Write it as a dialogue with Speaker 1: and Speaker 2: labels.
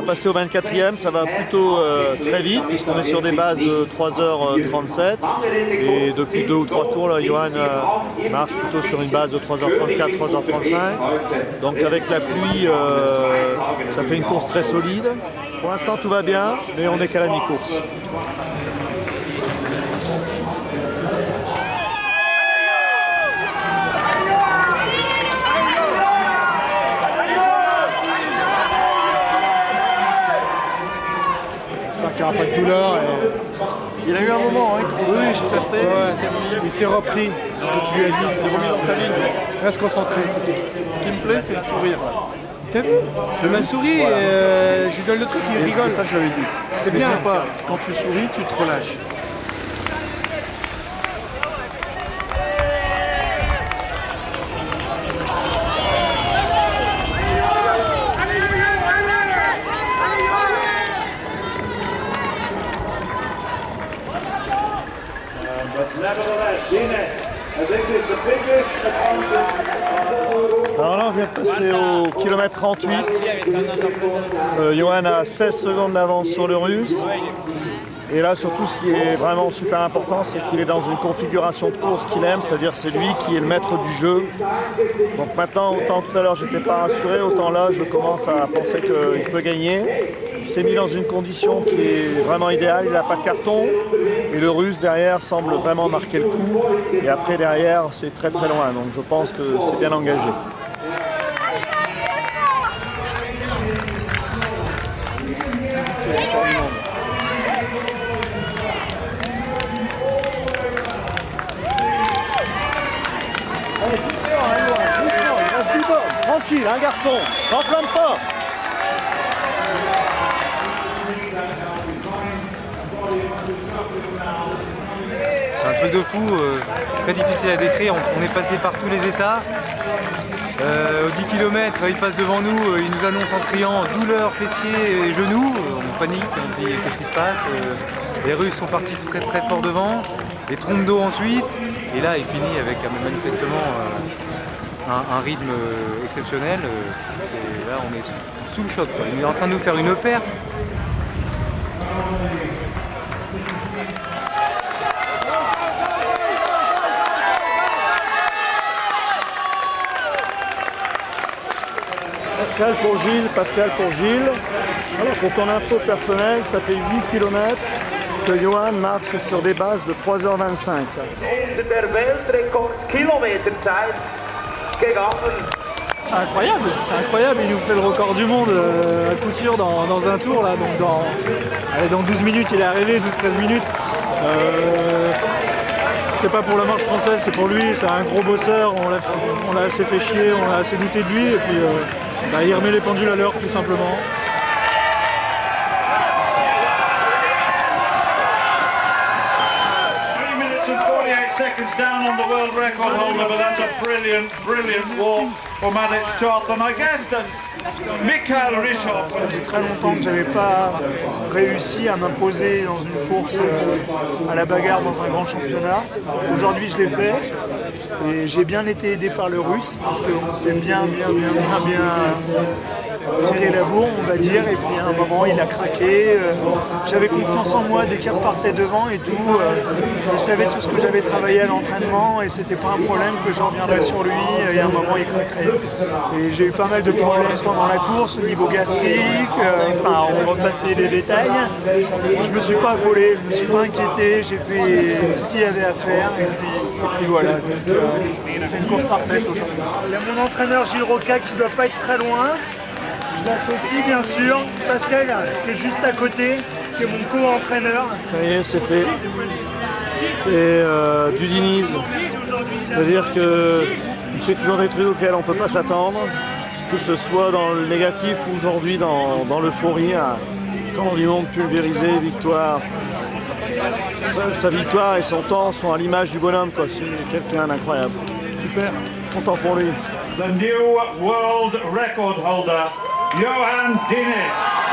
Speaker 1: passer au 24e, ça va plutôt très vite puisqu'on est sur des bases de 3h37 et depuis 2 ou 3 tours, là, Johan marche plutôt sur une base de 3h34, 3h35. Donc avec la pluie, ça fait une course très solide. Pour l'instant tout va bien, mais on est qu'à la mi-course.
Speaker 2: J'espère qu'il n'y aura pas de douleur.
Speaker 3: Il a eu un moment, il commençait à se disperser,
Speaker 2: il s'est repris, c'est ce que tu lui as dit,
Speaker 3: il s'est remis dans sa ligne.
Speaker 2: Reste concentré, c'est tout.
Speaker 3: Ce qui me plaît, c'est le sourire.
Speaker 2: T'as vu? Je me souris
Speaker 3: Voilà.
Speaker 2: et je lui donne le truc, il rigole.
Speaker 3: Ça, je l'avais dit.
Speaker 2: C'est bien.
Speaker 3: N'oublie pas, quand tu souris, tu te relâches.
Speaker 1: Alors là, on vient de passer au kilomètre 38. Johan a 16 secondes d'avance sur le Russe. Et là, surtout, ce qui est vraiment super important, c'est qu'il est dans une configuration de course qu'il aime, c'est-à-dire c'est lui qui est le maître du jeu. Donc maintenant, autant tout à l'heure, j'étais pas rassuré, autant là, je commence à penser qu'il peut gagner. Il s'est mis dans une condition qui est vraiment idéale, il n'a pas de carton. Et le Russe, derrière, semble vraiment marquer le coup. Et après, derrière, c'est très très loin. Donc je pense que c'est bien engagé. Tranquille, hein, garçon, n'enflamme pas.
Speaker 4: C'est un truc de fou, très difficile à décrire. On est passé par tous les états. Aux 10 km, il passe devant nous, il nous annonce en criant douleur, fessiers et genoux. On panique, on se dit qu'est-ce qui se passe. Les Russes sont partis très très fort devant, les trompes d'eau ensuite. Et là, il finit avec manifestement un rythme exceptionnel. Là, on est sous le choc, quoi. Il est en train de nous faire une perf.
Speaker 1: Pascal pour Gilles, Pascal pour Gilles. Alors pour ton info personnelle, ça fait 8 km que Johan marche sur des bases de 3h25.
Speaker 5: C'est incroyable, il nous fait le record du monde à coup sûr dans un tour là, donc dans 12 minutes il est arrivé, 12-13 minutes. C'est pas pour la marche française, c'est pour lui, c'est un gros bosseur, on l'a assez fait chier, on a assez douté de lui et puis il remet les pendules à l'heure tout simplement.
Speaker 6: Seconds down on the world record holder, but that's a brilliant walk for Madec Top. And I guess that Mikhail Rishov.
Speaker 7: Ça faisait très longtemps que j'avais pas réussi à m'imposer dans une course à la bagarre dans un grand championnat. Aujourd'hui, je l'ai fait et j'ai bien été aidé par le Russe parce qu'on s'est bien tiré la bourre, on va dire, et puis à un moment il a craqué. J'avais confiance en moi dès qu'il repartait devant et tout. Je savais tout ce que j'avais travaillé à l'entraînement et c'était pas un problème que j'en reviendrais sur lui et à un moment il craquerait. Et j'ai eu pas mal de problèmes pendant la course au niveau gastrique, on va passer les détails. Je me suis pas affolé, je me suis pas inquiété, j'ai fait ce qu'il y avait à faire et puis voilà. C'est une course parfaite aujourd'hui. Il y a mon entraîneur Gilles Roca qui doit pas être très loin. Je l'associe bien sûr, Pascal qui est juste à côté, qui est mon co-entraîneur.
Speaker 1: Ça y est, c'est fait. Et du Diniz, c'est-à-dire qu'il fait toujours des trucs auxquels on ne peut pas s'attendre, que ce soit dans le négatif ou aujourd'hui dans l'euphorie, quand on lui montre pulvérisé, victoire. Sa victoire et son temps sont à l'image du bonhomme, quoi. C'est quelqu'un d'incroyable. Super, content pour lui.
Speaker 6: The new world record holder, Johan Diniz.